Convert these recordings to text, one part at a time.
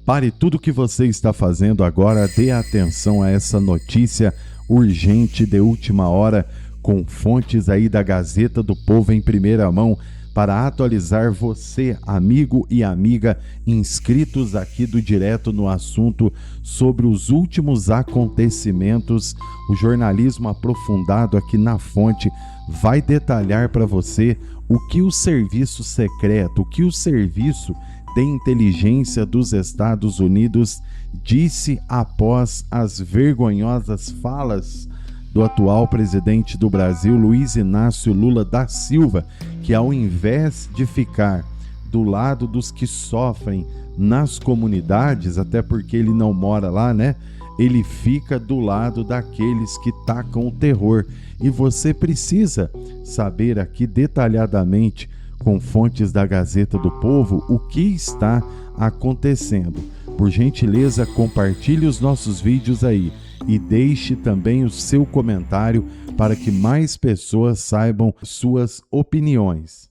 Pare tudo o que você está fazendo agora, dê atenção a essa notícia urgente de última hora, com fontes aí da Gazeta do Povo em primeira mão, para atualizar você, amigo e amiga, inscritos aqui do Direto no Assunto, sobre os últimos acontecimentos. O jornalismo aprofundado aqui na fonte vai detalhar para você o que o serviço secreto, o que o serviço de inteligência dos Estados Unidos disse após as vergonhosas falas do atual presidente do Brasil, Luiz Inácio Lula da Silva, que ao invés de ficar do lado dos que sofrem nas comunidades, até porque ele não mora lá, né? Ele fica do lado daqueles que tacam o terror. E você precisa saber aqui detalhadamente, com fontes da Gazeta do Povo, o que está acontecendo. Por gentileza, compartilhe os nossos vídeos aí e deixe também o seu comentário para que mais pessoas saibam suas opiniões.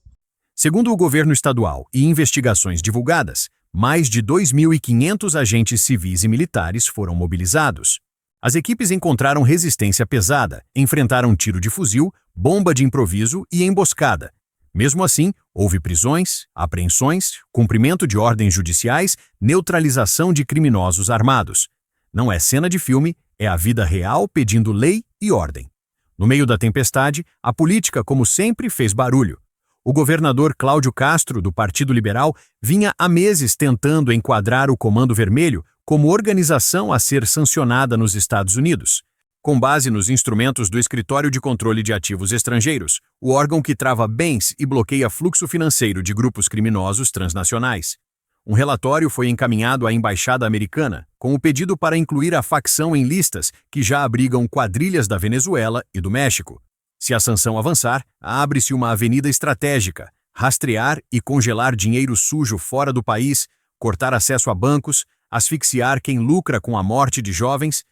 Segundo o governo estadual e investigações divulgadas, mais de 2.500 agentes civis e militares foram mobilizados. As equipes encontraram resistência pesada, enfrentaram tiro de fuzil, bomba de improviso e emboscada. Mesmo assim, houve prisões, apreensões, cumprimento de ordens judiciais, neutralização de criminosos armados. Não é cena de filme, é a vida real pedindo lei e ordem. No meio da tempestade, a política, como sempre, fez barulho. O governador Cláudio Castro, do Partido Liberal, vinha há meses tentando enquadrar o Comando Vermelho como organização a ser sancionada nos Estados Unidos. Com base nos instrumentos do Escritório de Controle de Ativos Estrangeiros, o órgão que trava bens e bloqueia fluxo financeiro de grupos criminosos transnacionais. Um relatório foi encaminhado à Embaixada Americana com o pedido para incluir a facção em listas que já abrigam quadrilhas da Venezuela e do México. Se a sanção avançar, abre-se uma avenida estratégica: rastrear e congelar dinheiro sujo fora do país, cortar acesso a bancos, asfixiar quem lucra com a morte de jovens,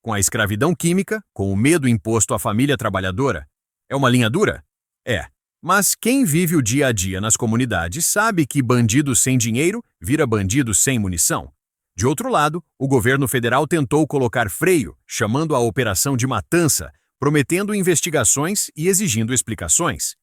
com a escravidão química, com o medo imposto à família trabalhadora. É uma linha dura? É. Mas quem vive o dia a dia nas comunidades sabe que bandido sem dinheiro vira bandido sem munição. De outro lado, o governo federal tentou colocar freio, chamando a operação de matança, prometendo investigações e exigindo explicações.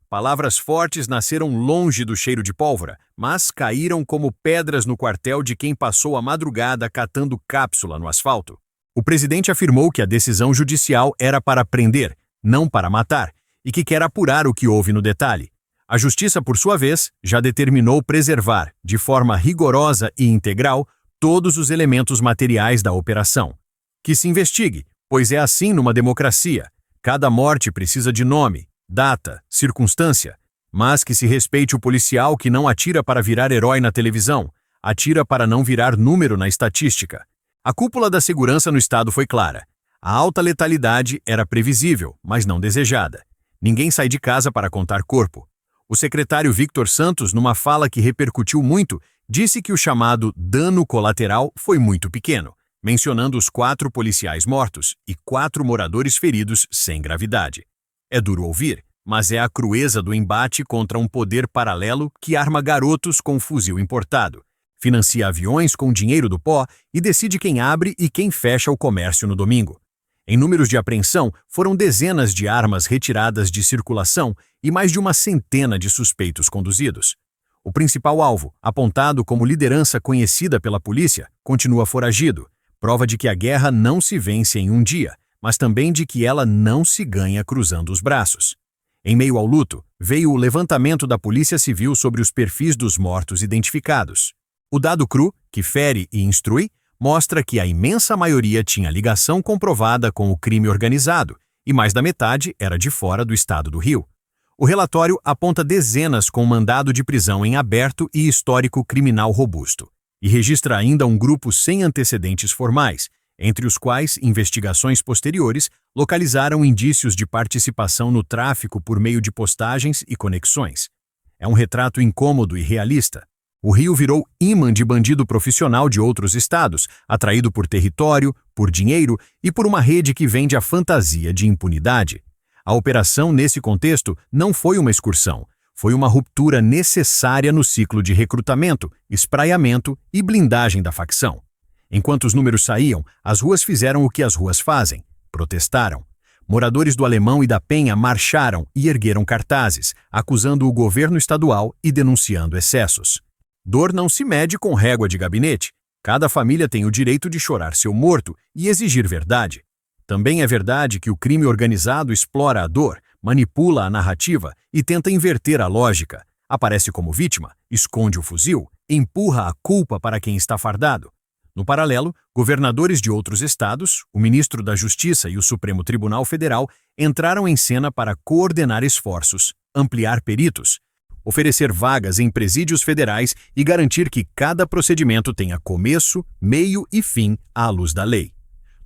Palavras fortes nasceram longe do cheiro de pólvora, mas caíram como pedras no quartel de quem passou a madrugada catando cápsula no asfalto. O presidente afirmou que a decisão judicial era para prender, não para matar, e que quer apurar o que houve no detalhe. A justiça, por sua vez, já determinou preservar, de forma rigorosa e integral, todos os elementos materiais da operação. Que se investigue, pois é assim numa democracia. Cada morte precisa de nome, data, circunstância, mas que se respeite o policial que não atira para virar herói na televisão, atira para não virar número na estatística. A cúpula da segurança no estado foi clara. A alta letalidade era previsível, mas não desejada. Ninguém sai de casa para contar corpo. O secretário Victor Santos, numa fala que repercutiu muito, disse que o chamado dano colateral foi muito pequeno, mencionando os 4 policiais mortos e 4 moradores feridos sem gravidade. É duro ouvir, mas é a crueza do embate contra um poder paralelo que arma garotos com fuzil importado, financia aviões com dinheiro do pó e decide quem abre e quem fecha o comércio no domingo. Em números de apreensão, foram dezenas de armas retiradas de circulação e mais de uma centena de suspeitos conduzidos. O principal alvo, apontado como liderança conhecida pela polícia, continua foragido, prova de que a guerra não se vence em um dia, mas também de que ela não se ganha cruzando os braços. Em meio ao luto, veio o levantamento da Polícia Civil sobre os perfis dos mortos identificados. O dado cru, que fere e instrui, mostra que a imensa maioria tinha ligação comprovada com o crime organizado e mais da metade era de fora do estado do Rio. O relatório aponta dezenas com mandado de prisão em aberto e histórico criminal robusto, e registra ainda um grupo sem antecedentes formais, entre os quais investigações posteriores localizaram indícios de participação no tráfico por meio de postagens e conexões. É um retrato incômodo e realista. O Rio virou imã de bandido profissional de outros estados, atraído por território, por dinheiro e por uma rede que vende a fantasia de impunidade. A operação, nesse contexto, não foi uma excursão, Foi uma ruptura necessária no ciclo de recrutamento, espraiamento e blindagem da facção. Enquanto os números saíam, as ruas fizeram o que as ruas fazem: protestaram. Moradores do Alemão e da Penha marcharam e ergueram cartazes, acusando o governo estadual e denunciando excessos. Dor não se mede com régua de gabinete. Cada família tem o direito de chorar seu morto e exigir verdade. Também é verdade que o crime organizado explora a dor, manipula a narrativa e tenta inverter a lógica. Aparece como vítima, esconde o fuzil, empurra a culpa para quem está fardado. No paralelo, governadores de outros estados, o ministro da Justiça e o Supremo Tribunal Federal entraram em cena para coordenar esforços, ampliar peritos, oferecer vagas em presídios federais e garantir que cada procedimento tenha começo, meio e fim à luz da lei.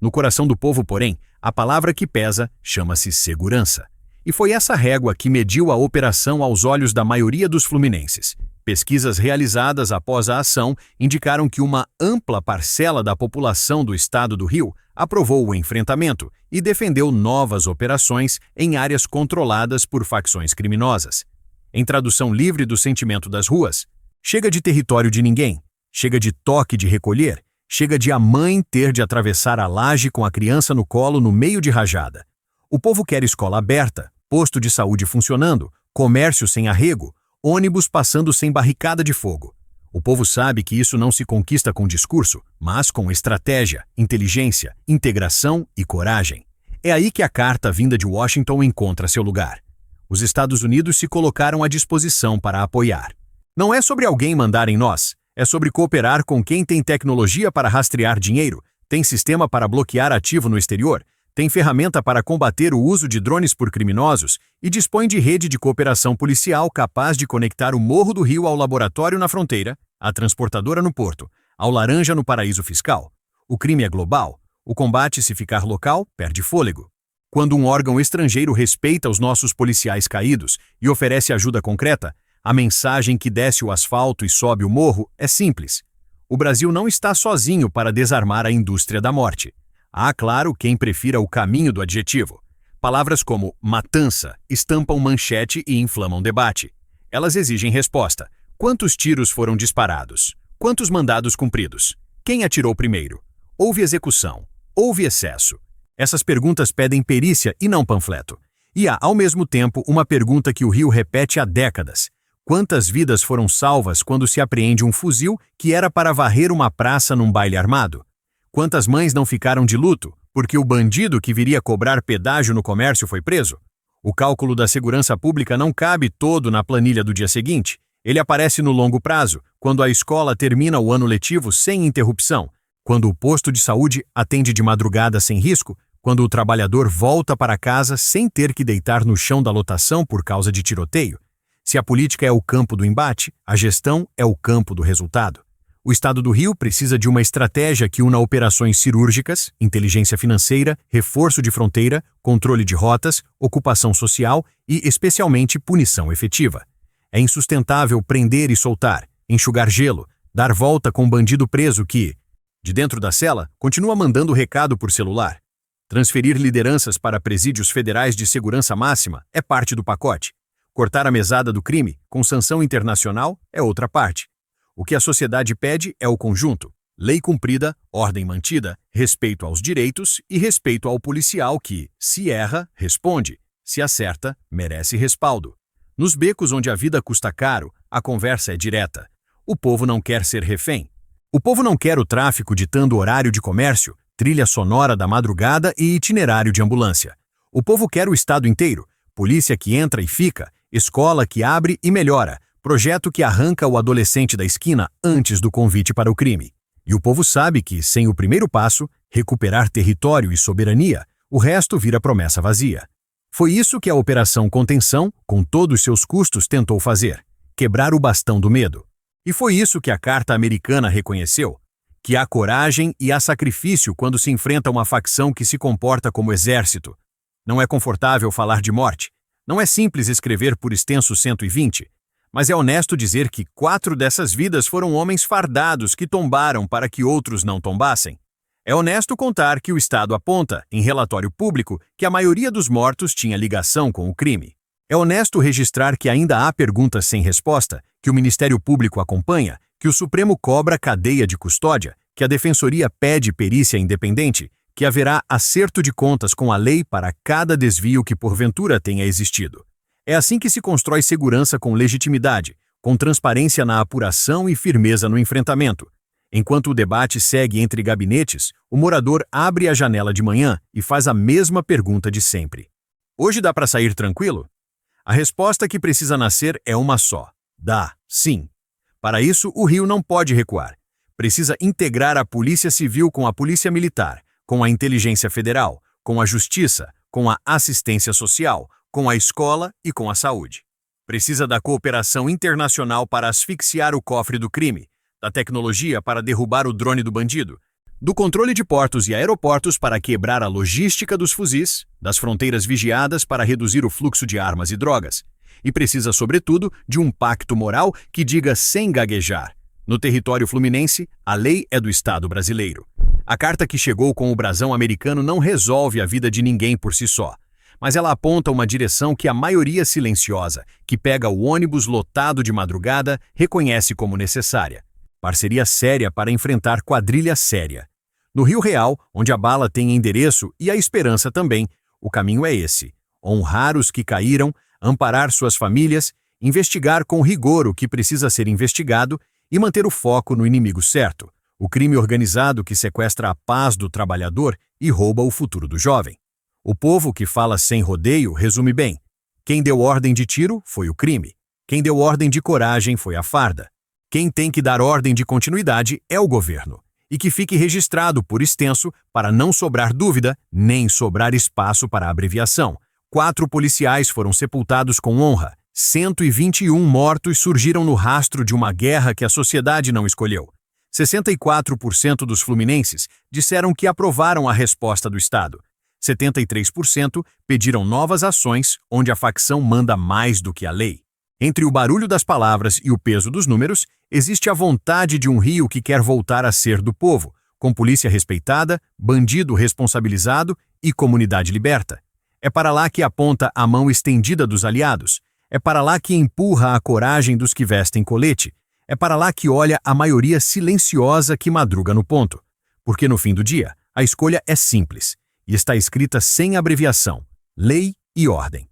No coração do povo, porém, a palavra que pesa chama-se segurança. E foi essa régua que mediu a operação aos olhos da maioria dos fluminenses. Pesquisas realizadas após a ação indicaram que uma ampla parcela da população do estado do Rio aprovou o enfrentamento e defendeu novas operações em áreas controladas por facções criminosas. Em tradução livre do sentimento das ruas, chega de território de ninguém, chega de toque de recolher, chega de a mãe ter de atravessar a laje com a criança no colo no meio de rajada. O povo quer escola aberta, posto de saúde funcionando, comércio sem arrego, ônibus passando sem barricada de fogo. O povo sabe que isso não se conquista com discurso, mas com estratégia, inteligência, integração e coragem. É aí que a carta vinda de Washington encontra seu lugar. Os Estados Unidos se colocaram à disposição para apoiar. Não é sobre alguém mandar em nós, é sobre cooperar com quem tem tecnologia para rastrear dinheiro, tem sistema para bloquear ativo no exterior, tem ferramenta para combater o uso de drones por criminosos e dispõe de rede de cooperação policial capaz de conectar o Morro do Rio ao laboratório na fronteira, a transportadora no porto, ao laranja no paraíso fiscal. O crime é global. O combate, se ficar local, perde fôlego. Quando um órgão estrangeiro respeita os nossos policiais caídos e oferece ajuda concreta, a mensagem que desce o asfalto e sobe o morro é simples. O Brasil não está sozinho para desarmar a indústria da morte. Há, claro, quem prefira o caminho do adjetivo. Palavras como matança estampam manchete e inflamam debate. Elas exigem resposta. Quantos tiros foram disparados? Quantos mandados cumpridos? Quem atirou primeiro? Houve execução? Houve excesso? Essas perguntas pedem perícia e não panfleto. E há, ao mesmo tempo, uma pergunta que o Rio repete há décadas. Quantas vidas foram salvas quando se apreende um fuzil que era para varrer uma praça num baile armado? Quantas mães não ficaram de luto porque o bandido que viria cobrar pedágio no comércio foi preso? O cálculo da segurança pública não cabe todo na planilha do dia seguinte. Ele aparece no longo prazo, quando a escola termina o ano letivo sem interrupção, quando o posto de saúde atende de madrugada sem risco, quando o trabalhador volta para casa sem ter que deitar no chão da lotação por causa de tiroteio. Se a política é o campo do embate, a gestão é o campo do resultado. O Estado do Rio precisa de uma estratégia que una operações cirúrgicas, inteligência financeira, reforço de fronteira, controle de rotas, ocupação social e, especialmente, punição efetiva. É insustentável prender e soltar, enxugar gelo, dar volta com um bandido preso que, de dentro da cela, continua mandando recado por celular. Transferir lideranças para presídios federais de segurança máxima é parte do pacote. Cortar a mesada do crime, com sanção internacional, é outra parte. O que a sociedade pede é o conjunto: lei cumprida, ordem mantida, respeito aos direitos e respeito ao policial que, se erra, responde, se acerta, merece respaldo. Nos becos onde a vida custa caro, a conversa é direta. O povo não quer ser refém. O povo não quer o tráfico ditando horário de comércio, trilha sonora da madrugada e itinerário de ambulância. O povo quer o Estado inteiro, polícia que entra e fica, escola que abre e melhora, projeto que arranca o adolescente da esquina antes do convite para o crime. E o povo sabe que, sem o primeiro passo, recuperar território e soberania, o resto vira promessa vazia. Foi isso que a Operação Contenção, com todos seus custos, tentou fazer: quebrar o bastão do medo. E foi isso que a Carta Americana reconheceu: que há coragem e há sacrifício quando se enfrenta uma facção que se comporta como exército. Não é confortável falar de morte. Não é simples escrever por extenso 120. Mas é honesto dizer que 4 dessas vidas foram homens fardados que tombaram para que outros não tombassem. É honesto contar que o Estado aponta, em relatório público, que a maioria dos mortos tinha ligação com o crime. É honesto registrar que ainda há perguntas sem resposta, que o Ministério Público acompanha, que o Supremo cobra cadeia de custódia, que a Defensoria pede perícia independente, que haverá acerto de contas com a lei para cada desvio que porventura tenha existido. É assim que se constrói segurança com legitimidade, com transparência na apuração e firmeza no enfrentamento. Enquanto o debate segue entre gabinetes, o morador abre a janela de manhã e faz a mesma pergunta de sempre. Hoje dá para sair tranquilo? A resposta que precisa nascer é uma só. Dá, sim. Para isso, o Rio não pode recuar. Precisa integrar a Polícia Civil com a Polícia Militar, com a Inteligência Federal, com a Justiça, com a Assistência Social, com a Escola e com a Saúde. Precisa da cooperação internacional para asfixiar o cofre do crime, da tecnologia para derrubar o drone do bandido, do controle de portos e aeroportos para quebrar a logística dos fuzis, das fronteiras vigiadas para reduzir o fluxo de armas e drogas. E precisa, sobretudo, de um pacto moral que diga sem gaguejar: no território fluminense, a lei é do Estado brasileiro. A carta que chegou com o brasão americano não resolve a vida de ninguém por si só, mas ela aponta uma direção que a maioria silenciosa, que pega o ônibus lotado de madrugada, reconhece como necessária. Parceria séria para enfrentar quadrilha séria. No Rio Real, onde a bala tem endereço e a esperança também, o caminho é esse: honrar os que caíram, amparar suas famílias, investigar com rigor o que precisa ser investigado e manter o foco no inimigo certo, o crime organizado que sequestra a paz do trabalhador e rouba o futuro do jovem. O povo que fala sem rodeio resume bem: quem deu ordem de tiro foi o crime, quem deu ordem de coragem foi a farda. Quem tem que dar ordem de continuidade é o governo, e que fique registrado por extenso para não sobrar dúvida, nem sobrar espaço para abreviação. 4 policiais foram sepultados com honra, 121 mortos surgiram no rastro de uma guerra que a sociedade não escolheu. 64% dos fluminenses disseram que aprovaram a resposta do Estado. 73% pediram novas ações onde a facção manda mais do que a lei. Entre o barulho das palavras e o peso dos números, existe a vontade de um Rio que quer voltar a ser do povo, com polícia respeitada, bandido responsabilizado e comunidade liberta. É para lá que aponta a mão estendida dos aliados. É para lá que empurra a coragem dos que vestem colete. É para lá que olha a maioria silenciosa que madruga no ponto. Porque no fim do dia, a escolha é simples e está escrita sem abreviação: lei e ordem.